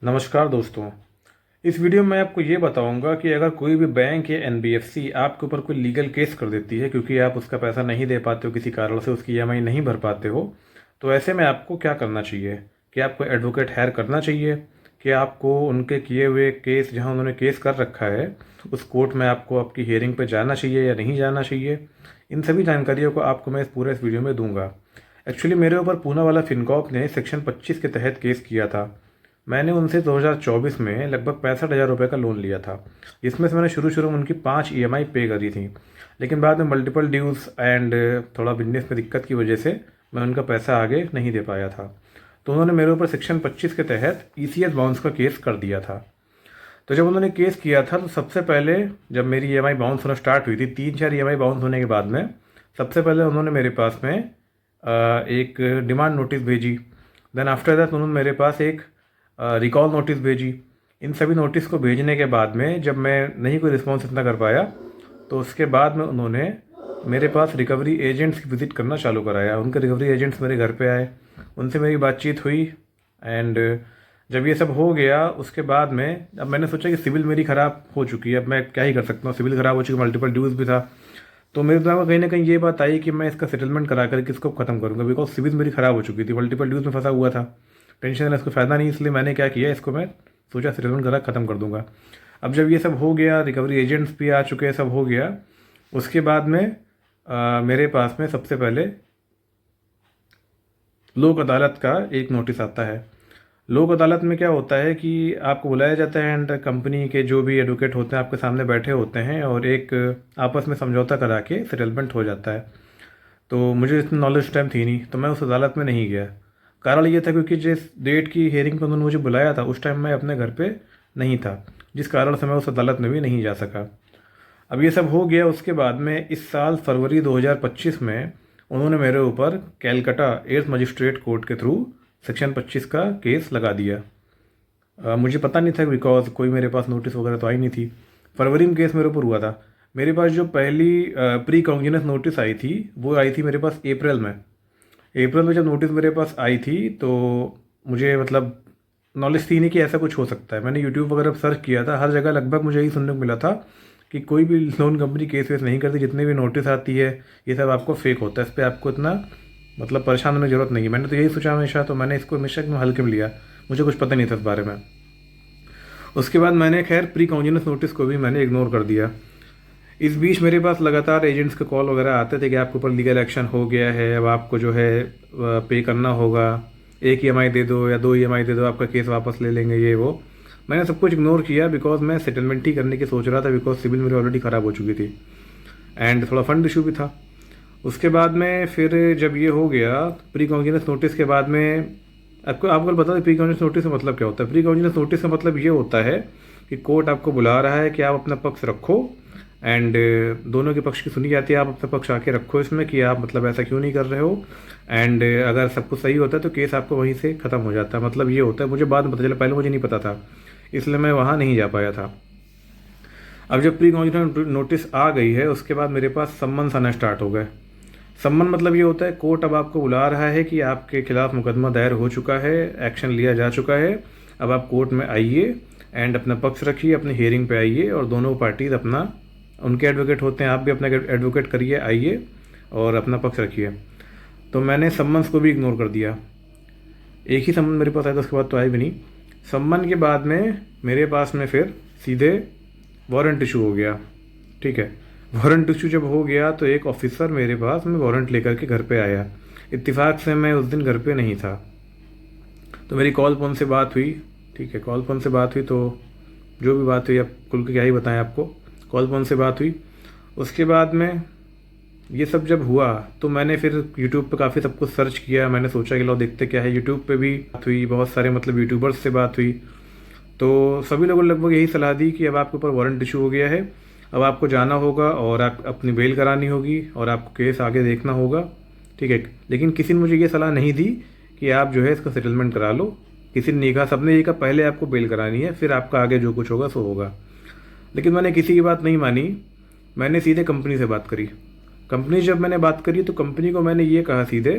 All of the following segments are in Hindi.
नमस्कार दोस्तों। इस वीडियो में आपको ये बताऊंगा कि अगर कोई भी बैंक या एनबीएफसी आपके ऊपर कोई लीगल केस कर देती है क्योंकि आप उसका पैसा नहीं दे पाते हो, किसी कारण से उसकी ईएमआई नहीं भर पाते हो, तो ऐसे में आपको क्या करना चाहिए? कि आपको एडवोकेट हायर करना चाहिए? कि आपको उनके किए हुए केस, जहां उन्होंने केस कर रखा है, उस कोर्ट में आपको आपकी हियरिंग पे जाना चाहिए या नहीं जाना चाहिए? इन सभी जानकारियों को आपको मैं इस वीडियो में दूंगा। एक्चुअली मेरे ऊपर पूना वाला फिनकॉप ने सेक्शन 25 के तहत केस किया था। मैंने उनसे 2024 में लगभग 65,000 रुपये का लोन लिया था, जिसमें से मैंने शुरू में उनकी 5 ईएमआई पे करी थी। लेकिन बाद में मल्टीपल ड्यूज़ एंड थोड़ा बिजनेस में दिक्कत की वजह से मैं उनका पैसा आगे नहीं दे पाया था। तो उन्होंने मेरे ऊपर सेक्शन 25 के तहत ईसीएस बाउंस का केस कर दिया था। तो जब उन्होंने केस किया था तो सबसे पहले जब मेरी ईएमआई बाउंस होना स्टार्ट हुई थी, 3-4 ईएमआई बाउंस होने के बाद में सबसे पहले उन्होंने मेरे पास में एक डिमांड नोटिस भेजी। देन आफ्टर दैट उन्होंने मेरे पास एक रिकॉल नोटिस भेजी। इन सभी नोटिस को भेजने के बाद में जब मैं नहीं कोई रिस्पॉन्स इतना कर पाया, तो उसके बाद में उन्होंने मेरे पास रिकवरी एजेंट्स की विज़िट करना चालू कराया। उनके रिकवरी एजेंट्स मेरे घर पे आए, उनसे मेरी बातचीत हुई। एंड जब ये सब हो गया उसके बाद में अब मैंने सोचा कि सिविल मेरी ख़राब हो चुकी है, अब मैं क्या ही कर सकता हूँ, सिविल ख़राब हो चुकी, मल्टीपल ड्यूज़ भी था। तो मेरे दिमाग में कहीं ना कहीं ये बात आई कि मैं इसका सेटलमेंट करा कर किसको ख़त्म करूँगा, बिकॉज सिविल मेरी ख़राब हो चुकी थी, मल्टीपल ड्यूज़ में फंसा हुआ था। टेंशन है, इसको फ़ायदा नहीं, इसलिए मैंने क्या किया, इसको मैं सोचा सेटलमेंट करा ख़त्म कर दूंगा। अब जब ये सब हो गया, रिकवरी एजेंट्स भी आ चुके हैं, सब हो गया, उसके बाद में मेरे पास में सबसे पहले लोक अदालत का एक नोटिस आता है। लोक अदालत में क्या होता है कि आपको बुलाया जाता है एंड कंपनी के जो भी एडवोकेट होते हैं आपके सामने बैठे होते हैं और एक आपस में समझौता करा के सेटलमेंट हो जाता है। तो मुझे इतनी नॉलेज टाइम थी नहीं, तो मैं उस अदालत में नहीं गया। कारण ये था क्योंकि जिस डेट की हियरिंग पर उन्होंने मुझे बुलाया था उस टाइम मैं अपने घर पे नहीं था, जिस कारण से मैं उस अदालत में भी नहीं जा सका। अब ये सब हो गया, उसके बाद में इस साल फरवरी 2025 में उन्होंने मेरे ऊपर कैलकाटा 8th मजिस्ट्रेट कोर्ट के थ्रू सेक्शन 25 का केस लगा दिया। मुझे पता नहीं था बिकॉज कोई मेरे पास नोटिस वगैरह तो आई नहीं थी। फरवरी में केस मेरे ऊपर हुआ था। मेरे पास जो पहली प्री कॉन्जिनेंस नोटिस आई थी वो आई थी मेरे पास अप्रैल में। अप्रैल में जब नोटिस मेरे पास आई थी तो मुझे मतलब नॉलेज थी नहीं कि ऐसा कुछ हो सकता है। मैंने यूट्यूब वगैरह पर सर्च किया था, हर जगह लगभग मुझे यही सुनने को मिला था कि कोई भी लोन कंपनी केस वेस नहीं करती, जितने भी नोटिस आती है ये सब आपको फेक होता है, इस पर आपको इतना मतलब परेशान होने की ज़रूरत नहीं है। मैंने तो यही सोचा हमेशा, तो मैंने इसको हमेशा एकदम हल्के में लिया, मुझे कुछ पता नहीं था इस बारे में। उसके बाद मैंने खैर प्री कॉन्जिनेंस नोटिस को भी मैंने इग्नोर कर दिया। इस बीच मेरे पास लगातार एजेंट्स के कॉल वगैरह आते थे कि आपके ऊपर लीगल एक्शन हो गया है, अब आपको जो है पे करना होगा, एक ईएमआई दे दो या 2 ईएमआई दे दो, आपका केस वापस ले लेंगे, ये वो। मैंने सब कुछ इग्नोर किया बिकॉज मैं सेटलमेंट ही करने की सोच रहा था, बिकॉज सिविल मेरी ऑलरेडी ख़राब हो चुकी थी एंड थोड़ा फंड इशू भी था। उसके बाद में फिर जब ये हो गया प्री कॉन्जिनेंस नोटिस के बाद में, आपको बता दें प्री कॉन्जिनेंस नोटिस का मतलब क्या होता है। प्री कॉन्जिनेंस नोटिस का मतलब ये होता है कि कोर्ट आपको बुला रहा है कि आप अपना पक्ष रखो एंड दोनों के पक्ष की सुनी जाती है, आप अपना पक्ष आके रखो इसमें कि आप मतलब ऐसा क्यों नहीं कर रहे हो। एंड अगर सब कुछ सही होता है तो केस आपको वहीं से ख़त्म हो जाता है, मतलब ये होता है। मुझे बाद में पता चला, पहले मुझे नहीं पता था, इसलिए मैं वहाँ नहीं जा पाया था। अब जब प्री कॉन्जिनेंस नोटिस आ गई है उसके बाद मेरे पास सम्मन्स आना स्टार्ट हो गए। सम्मन मतलब ये होता है कोर्ट अब आपको बुला रहा है कि आपके खिलाफ मुकदमा दायर हो चुका है, एक्शन लिया जा चुका है, अब आप कोर्ट में आइए एंड अपना पक्ष रखिए, अपनी हियरिंग पे आइए और दोनों पार्टीज अपना, उनके एडवोकेट होते हैं, आप भी अपना एडवोकेट करिए, आइए और अपना पक्ष रखिए। तो मैंने सम्मन्स को भी इग्नोर कर दिया। एक ही सम्मन मेरे पास आया था, उसके बाद तो आए भी नहीं। सम्मन के बाद में मेरे पास में फिर सीधे वारंट इशू हो गया। ठीक है, वारंट इशू जब हो गया तो एक ऑफिसर मेरे पास में वारंट लेकर के घर पे आया। इत्तेफाक से मैं उस दिन घर पे नहीं था, तो मेरी कॉल फोन से बात हुई। ठीक है, कॉल फोन से बात हुई, तो जो भी बात हुई अब खुल के क्या ही बताएं आपको, कॉल फोन से बात हुई। उसके बाद में ये सब जब हुआ तो मैंने फिर यूट्यूब पे काफ़ी सब कुछ सर्च किया। मैंने सोचा कि लो देखते क्या है। यूट्यूब पे भी बात हुई, बहुत सारे मतलब यूट्यूबर्स से बात हुई, तो सभी लोगों ने लगभग यही सलाह दी कि अब आपके ऊपर वारंट इशू हो गया है, अब आपको जाना होगा और आप अपनी बेल करानी होगी और आपको केस आगे देखना होगा। ठीक है, लेकिन किसी ने मुझे ये सलाह नहीं दी कि आप जो है इसका सेटलमेंट करा लो। किसी ने नहीं कहा, सबने ये कहा पहले आपको बेल करानी है, फिर आपका आगे जो कुछ होगा सो होगा। लेकिन मैंने किसी की बात नहीं मानी, मैंने सीधे कंपनी से बात करी। कंपनी जब मैंने बात करी तो कंपनी को मैंने ये कहा सीधे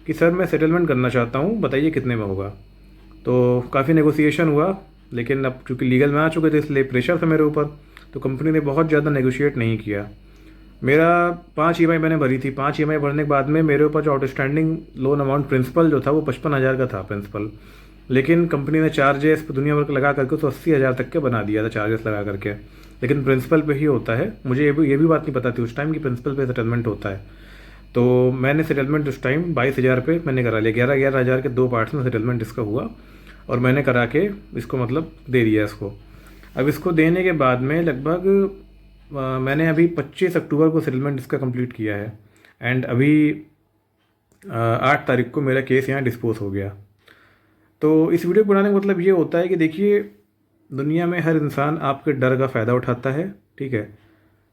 कि सर मैं सेटलमेंट करना चाहता हूँ, बताइए कितने में होगा। तो काफ़ी नेगोशिएशन हुआ लेकिन अब चूँकि लीगल में आ चुके थे इसलिए प्रेशर था मेरे ऊपर, तो कंपनी ने बहुत ज़्यादा नेगोशिएट नहीं किया। मेरा 5 EMI मैंने भरी थी। 5 EMI भरने के बाद में मेरे ऊपर जो आउटस्टैंडिंग लोन अमाउंट प्रिंसिपल जो था वो 55,000 का था प्रिंसिपल, लेकिन कंपनी ने चार्जेस दुनिया भर के लगा करके तो 80,000 तक के बना दिया था चार्जेस लगा करके। लेकिन प्रिंसिपल पे ही होता है। मुझे ये भी बात नहीं पता थी उस टाइम कि प्रिंसिपल पे सेटलमेंट होता है। तो मैंने सेटलमेंट उस टाइम 22,000 पे मैंने करा लिया। 11,000 के 2 पार्ट्स में सेटलमेंट इसका हुआ और मैंने करा के इसको मतलब दे दिया इसको। अब इसको देने के बाद में लगभग मैंने अभी 25 अक्टूबर को सेटलमेंट इसका कंप्लीट किया है एंड अभी 8 तारीख को मेरा केस यहाँ डिस्पोज हो गया। तो इस वीडियो को बनाने का मतलब ये होता है कि देखिए, दुनिया में हर इंसान आपके डर का फ़ायदा उठाता है, ठीक है।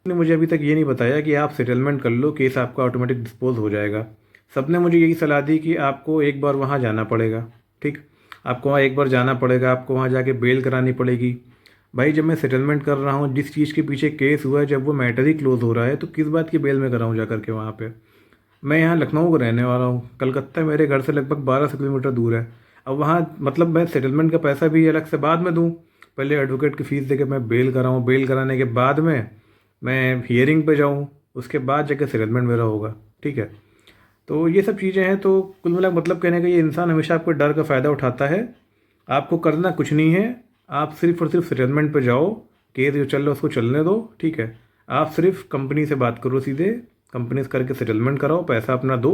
ने मुझे अभी तक ये नहीं बताया कि आप सेटलमेंट कर लो, केस आपका ऑटोमेटिक डिस्पोज हो जाएगा। सबने मुझे यही सलाह दी कि आपको एक बार वहाँ जाना पड़ेगा, ठीक, आपको वहाँ एक बार जाना पड़ेगा, आपको वहाँ जाके बेल करानी पड़ेगी। भाई जब मैं सेटलमेंट कर रहा हूँ, जिस चीज़ के पीछे केस हुआ है, जब वो मैटर ही क्लोज हो रहा है, तो किस बात की बेल में कराऊँ जा करके वहाँ पे। मैं यहाँ लखनऊ का रहने वाला हूँ, कलकत्ता मेरे घर से लगभग 1200 किलोमीटर दूर है। अब वहाँ मतलब मैं सेटलमेंट का पैसा भी अलग से बाद में दूँ, पहले एडवोकेट की फ़ीस दे के मैं बेल कराऊँ, बेल कराने के बाद में मैं हियरिंग पे जाऊँ, उसके बाद जाके सेटलमेंट मेरा होगा, ठीक है। तो ये सब चीज़ें हैं। तो कुल मिला मतलब कहने का ये, इंसान हमेशा आपके डर का फ़ायदा उठाता है। आपको करना कुछ नहीं है, आप सिर्फ़ और सिर्फ सेटलमेंट पे जाओ, केस जो चल रहा है उसको चलने दो, ठीक है। आप सिर्फ कंपनी से बात करो सीधे, कंपनी से करके सेटलमेंट कराओ, पैसा अपना दो,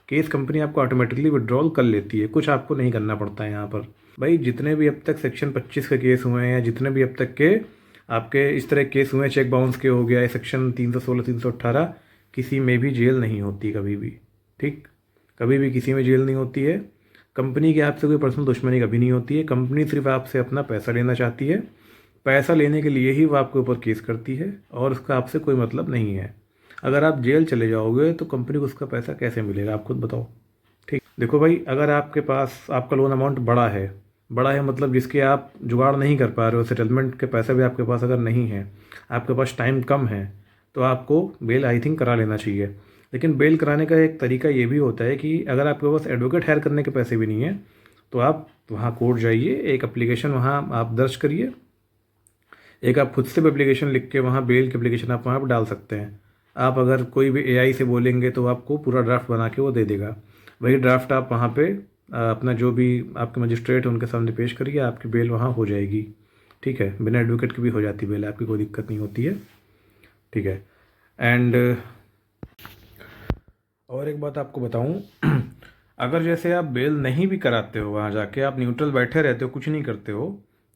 केस कंपनी आपको ऑटोमेटिकली विड्रॉल कर लेती है, कुछ आपको नहीं करना पड़ता है यहाँ पर। भाई जितने भी अब तक सेक्शन 25 के केस हुए हैं, या जितने भी अब तक के आपके इस तरह केस हुए हैं, चेक बाउंस के हो गया, सेक्शन 316 318, किसी में भी जेल नहीं होती कभी भी, ठीक, कभी भी किसी में जेल नहीं होती है। कंपनी के आपसे कोई पर्सनल दुश्मनी कभी नहीं होती है। कंपनी सिर्फ आपसे अपना पैसा लेना चाहती है, पैसा लेने के लिए ही वो आपके ऊपर केस करती है और उसका आपसे कोई मतलब नहीं है। अगर आप जेल चले जाओगे तो कंपनी को उसका पैसा कैसे मिलेगा, आप खुद बताओ, ठीक। देखो भाई, अगर आपके पास आपका लोन अमाउंट बड़ा है मतलब जिसके आप जुगाड़ नहीं कर पा रहे हो, सेटलमेंट के पैसे भी आपके पास अगर नहीं है, आपके पास टाइम कम है, तो आपको बेल आई थिंक करा लेना चाहिए। लेकिन बेल कराने का एक तरीका ये भी होता है कि अगर आपके पास एडवोकेट हायर करने के पैसे भी नहीं हैं, तो आप वहाँ कोर्ट जाइए, एक एप्लीकेशन वहाँ आप दर्ज करिए, एक आप खुद से भी एप्लीकेशन लिख के वहाँ बेल की एप्लीकेशन आप वहाँ पर डाल सकते हैं। आप अगर कोई भी एआई से बोलेंगे तो आपको पूरा ड्राफ्ट बना के वो दे देगा। वही ड्राफ्ट आप वहाँ पे अपना जो भी आपके मजिस्ट्रेट उनके सामने पेश करिए, आपकी बेल वहाँ हो जाएगी, ठीक है। बिना एडवोकेट की भी हो जाती बेल, आपकी कोई दिक्कत नहीं होती है, ठीक है। एंड और एक बात आपको बताऊं, अगर जैसे आप बेल नहीं भी कराते हो, वहाँ जाके आप न्यूट्रल बैठे रहते हो, कुछ नहीं करते हो,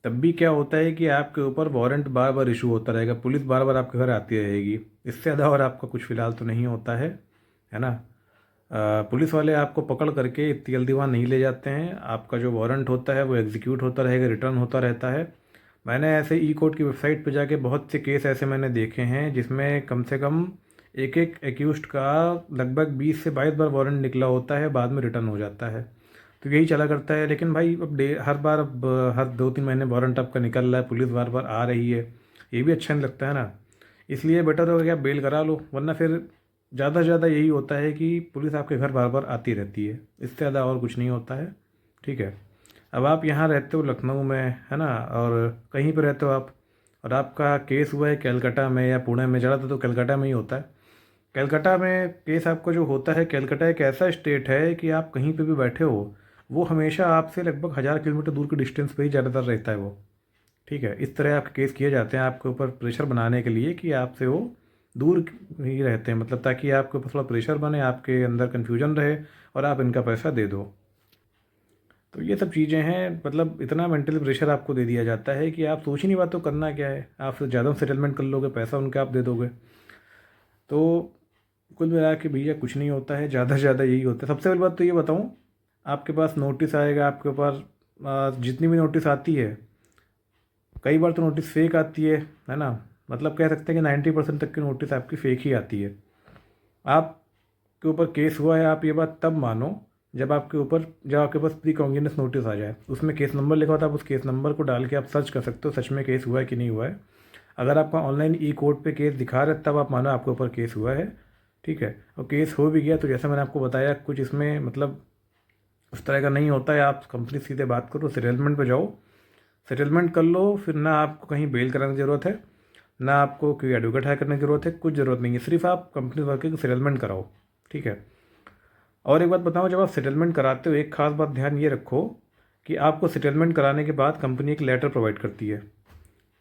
तब भी क्या होता है कि आपके ऊपर वारंट बार बार इशू होता रहेगा, पुलिस बार बार आपके घर आती रहेगी। इससे ज़्यादा और आपका कुछ फ़िलहाल तो नहीं होता है ना। पुलिस वाले आपको पकड़ करके इतनी जल्दी वहाँ नहीं ले जाते हैं। आपका जो वारंट होता है वो एग्जीक्यूट होता रहेगा, रिटर्न होता रहता है। मैंने ऐसे ई कोर्ट की वेबसाइट पर जाके बहुत से केस ऐसे मैंने देखे हैं जिसमें कम से कम एक एक्यूज्ड का लगभग 20 से 22 बार वारंट निकला होता है, बाद में रिटर्न हो जाता है। तो यही चला करता है। लेकिन भाई अब हर बार अब हर 2-3 महीने वारंट आपका निकल रहा है, पुलिस बार बार आ रही है, ये भी अच्छा नहीं लगता है ना। इसलिए बेटर होगा कि आप बेल करा लो, वरना फिर ज़्यादा से ज़्यादा यही होता है कि पुलिस आपके घर बार बार आती रहती है, इससे ज़्यादा और कुछ नहीं होता है, ठीक है। अब आप यहाँ रहते हो लखनऊ में, है ना, और कहीं पर रहते हो आप, और आपका केस हुआ है कलकत्ता में या पुणे में, ज़्यादातर तो कलकत्ता में ही होता है। कलकत्ता में केस आपका जो होता है, कलकत्ता एक ऐसा स्टेट है कि आप कहीं पे भी बैठे हो, वो हमेशा आपसे लगभग 1000 किलोमीटर दूर के डिस्टेंस पे ही ज़्यादातर रहता है वो, ठीक है। इस तरह आपके केस किए जाते हैं आपके ऊपर प्रेशर बनाने के लिए कि आपसे वो दूर ही रहते हैं, मतलब ताकि आपके ऊपर थोड़ा प्रेशर बने, आपके अंदर कन्फ्यूजन रहे और आप इनका पैसा दे दो। तो ये सब चीज़ें हैं, मतलब इतना मेंटली प्रेशर आपको दे दिया जाता है कि आप सोच ही नहीं पाते हो करना क्या है। आप ज़्यादा सेटलमेंट कर लोगे, पैसा उनका आप दे दोगे। तो कुल मिला के भैया कुछ नहीं होता है, ज़्यादा से ज़्यादा यही होता है। सबसे पहली बात तो ये बताऊँ, आपके पास नोटिस आएगा, आपके ऊपर जितनी भी नोटिस आती है, कई बार तो नोटिस फेक आती है ना। मतलब कह सकते हैं कि 90% तक की नोटिस आपकी फ़ेक ही आती है। आपके ऊपर केस हुआ है, आप ये बात तब मानो जब आपके पास प्री कॉन्ग्निजेंस नोटिस आ जाए, उसमें केस नंबर लिखा होता है, आप उस केस नंबर को डाल के आप सर्च कर सकते हो सच में केस हुआ है कि नहीं हुआ है। अगर आपका ऑनलाइन ई कोर्ट पे केस दिखा रहा है, तब आप मानो आपके ऊपर केस हुआ है, ठीक है। और केस हो भी गया तो जैसा मैंने आपको बताया, कुछ इसमें मतलब उस तरह का नहीं होता है। आप कंपनी से सीधे बात करो, सेटलमेंट पे जाओ, सेटलमेंट कर लो, फिर ना आपको कहीं बेल कराने की ज़रूरत है, ना आपको कोई एडवोकेट हायर करने की ज़रूरत है, कुछ ज़रूरत नहीं है, सिर्फ आप कंपनी वर्कर की सेटलमेंट कराओ, ठीक है। और एक बात बताऊँ, जब आप सेटलमेंट कराते हो एक खास बात ध्यान ये रखो कि आपको सेटलमेंट कराने के बाद कंपनी एक लेटर प्रोवाइड करती है।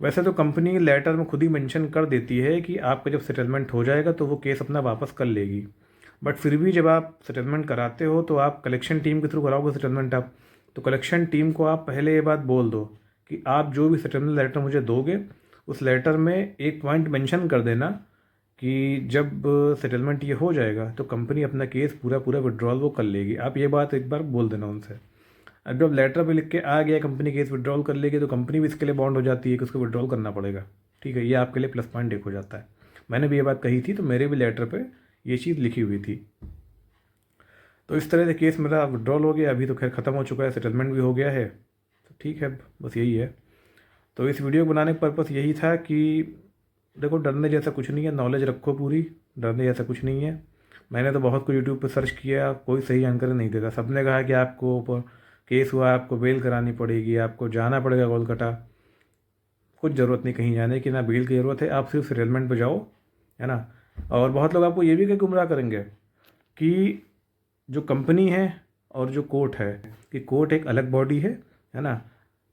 वैसे तो कंपनी लेटर में खुद ही मेंशन कर देती है कि आपका जब सेटलमेंट हो जाएगा तो वो केस अपना वापस कर लेगी, बट फिर भी जब आप सेटलमेंट कराते हो तो आप कलेक्शन टीम के थ्रू कराओगे सेटलमेंट आप, तो कलेक्शन टीम को आप पहले ये बात बोल दो कि आप जो भी सेटलमेंट लेटर मुझे दोगे उस लेटर में एक पॉइंट मेंशन कर देना कि जब सेटलमेंट ये हो जाएगा तो कंपनी अपना केस पूरा पूरा विड्रॉल वो कर लेगी। आप ये बात एक बार बोल देना उनसे। अब जब लेटर पे लिख के आ गया कंपनी केस विड्रॉल कर लेगी तो कंपनी भी इसके लिए बॉन्ड हो जाती है कि उसको विड्रॉल करना पड़ेगा, ठीक है। ये आपके लिए प्लस पॉइंट एक हो जाता है। मैंने भी ये बात कही थी तो मेरे भी लेटर पे ये चीज़ लिखी हुई थी। तो इस तरह से केस मेरा विड्रॉल हो गया, अभी तो खैर ख़त्म हो चुका है, सेटलमेंट भी हो गया है, तो ठीक है, बस यही है। तो इस वीडियो बनाने का पर्पस यही था कि देखो डरने जैसा कुछ नहीं है, नॉलेज रखो पूरी, डरने जैसा कुछ नहीं है। मैंने तो बहुत कुछ यूट्यूब पे सर्च किया, कोई सही जानकारी नहीं देता। सबने कहा कि आपको केस हुआ, आपको बेल करानी पड़ेगी, आपको जाना पड़ेगा कोलकाता। कुछ ज़रूरत नहीं कहीं जाने की, ना बेल की ज़रूरत है, आप सिर्फ सेटलमेंट पे जाओ, है ना। और बहुत लोग आपको ये भी गुमराह करेंगे कि जो कंपनी है और जो कोर्ट है, कि कोर्ट एक अलग बॉडी है ना।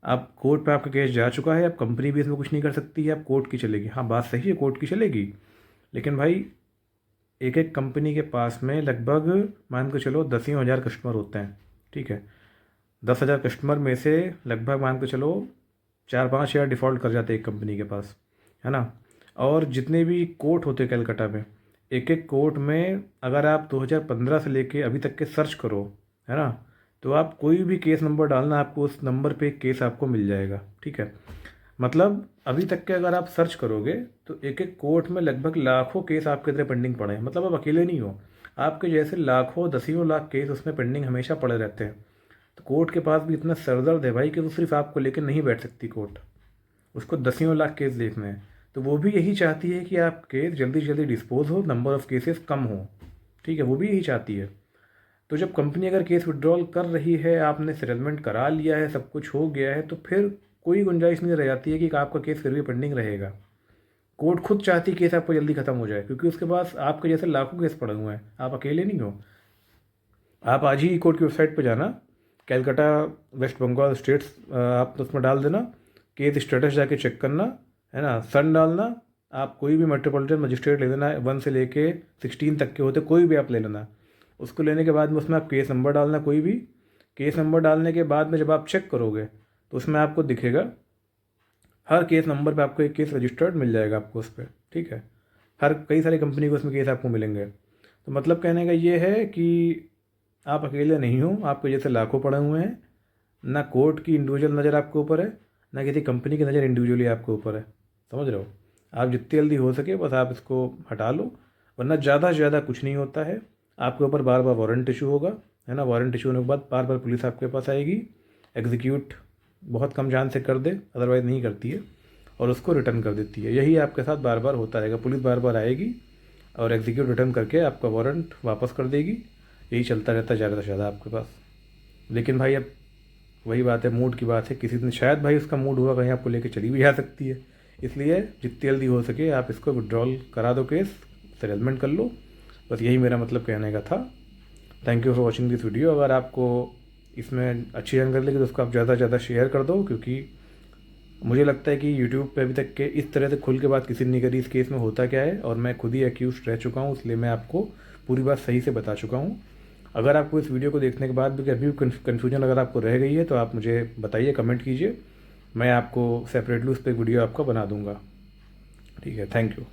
आप कोर्ट पे आपका केस जा चुका है, अब कंपनी भी इसमें कुछ नहीं कर सकती है, अब कोर्ट की चलेगी। हाँ, बात सही है, कोर्ट की चलेगी, लेकिन भाई एक एक कंपनी के पास में लगभग मान के चलो 10,000 कस्टमर होते हैं, ठीक है। 10,000 कस्टमर में से लगभग मान के चलो 4-5 हज़ार डिफ़ॉल्ट कर जाते हैं एक कंपनी के पास, है ना। और जितने भी कोर्ट होते हैं कलकत्ता में, एक एक कोर्ट में अगर आप 2015 से लेके अभी तक के सर्च करो, है ना, तो आप कोई भी केस नंबर डालना, आपको उस नंबर पे एक केस आपको मिल जाएगा, ठीक है। मतलब अभी तक के अगर आप सर्च करोगे तो एक एक कोर्ट में लगभग लाखों केस आपके तरह पेंडिंग पड़े हैं। मतलब आप अकेले नहीं हो, आपके जैसे लाखों दसियों लाख केस उसमें पेंडिंग हमेशा पड़े रहते हैं। तो कोर्ट के पास भी इतना सरदर्द है भाई कि वो सिर्फ आपको लेकर नहीं बैठ सकती कोर्ट, उसको दसियों लाख केस देखने हैं। तो वो भी यही चाहती है कि आप केस जल्दी से जल्दी डिस्पोज हो, नंबर ऑफ़ केसेस कम हो, ठीक है, वो भी यही चाहती है। तो जब कंपनी अगर केस विड्रॉल कर रही है, आपने सेटलमेंट करा लिया है, सब कुछ हो गया है, तो फिर कोई गुंजाइश नहीं रह जाती है कि आपका केस फिर भी पेंडिंग रहेगा। कोर्ट खुद चाहती है केस आपको जल्दी ख़त्म हो जाए, क्योंकि उसके पास आपके जैसे लाखों केस पड़े हुए हैं, आप अकेले नहीं हो। आप आज ही कोर्ट की वेबसाइट पर जाना, कैलकाटा वेस्ट बंगाल स्टेट्स आप उसमें डाल देना, केस स्टेटस जाके चेक करना, है ना, सन डालना। आप कोई भी मेट्रोपॉलिटन मजिस्ट्रेट ले लेना, 1 से लेके 16 तक के होते कोई भी आप ले लेना। उसको लेने के बाद में उसमें आप केस नंबर डालना, कोई भी केस नंबर डालने के बाद में जब आप चेक करोगे तो उसमें आपको दिखेगा हर केस नंबर पे आपको एक केस रजिस्टर्ड मिल जाएगा आपको उस पर, ठीक है। हर कई सारी कंपनी को उसमें केस आपको मिलेंगे। तो मतलब कहने का ये है कि आप अकेले नहीं हो, आपको जैसे लाखों पड़े हुए हैं। ना कोर्ट की इंडिविजुअल नज़र आपके ऊपर है, ना किसी कंपनी की नज़र इंडिविजुअली आपके ऊपर है, समझ रहे हो। आप जितनी जल्दी हो सके बस आप इसको हटा लो, वरना ज़्यादा से ज़्यादा कुछ नहीं होता है। आपके ऊपर बार बार वारंट इशू होगा, है ना, वारंट इशू होने के बाद बार बार पुलिस आपके पास आएगी, एग्जीक्यूट बहुत कम जान से कर दे, अदरवाइज़ नहीं करती है, और उसको रिटर्न कर देती है। यही आपके साथ बार बार होता रहेगा, पुलिस बार बार आएगी और एग्जीक्यूट रिटर्न करके आपका वारंट वापस कर देगी। यही चलता रहता है ज़्यादा से ज़्यादा आपके पास। लेकिन भाई अब वही बात है, मूड की बात है, किसी दिन शायद भाई उसका मूड हुआ कहीं आपको लेके चली भी जा सकती है। इसलिए जितनी जल्दी हो सके आप इसको विड्रॉल करा दो, केस सेटलमेंट कर लो, बस यही मेरा मतलब कहने का था। Thank you for watching this video. अगर आपको इसमें अच्छी जानकारी लगी तो उसको आप ज़्यादा से ज़्यादा शेयर कर दो, क्योंकि मुझे लगता है कि यूट्यूब पे अभी तक के इस तरह से खुल के बात किसी ने नहीं करी इस केस में होता क्या है, और मैं खुद ही एक्यूज रह चुका हूँ, इसलिए मैं आपको पूरी बात सही से बता चुका हूँ। अगर आपको इस वीडियो को देखने के बाद भी अभी भी कन्फ्यूजन अगर आपको रह गई है तो आप मुझे बताइए, कमेंट कीजिए, मैं आपको सेपरेटली उस पर वीडियो आपका बना दूंगा, ठीक है। Thank you.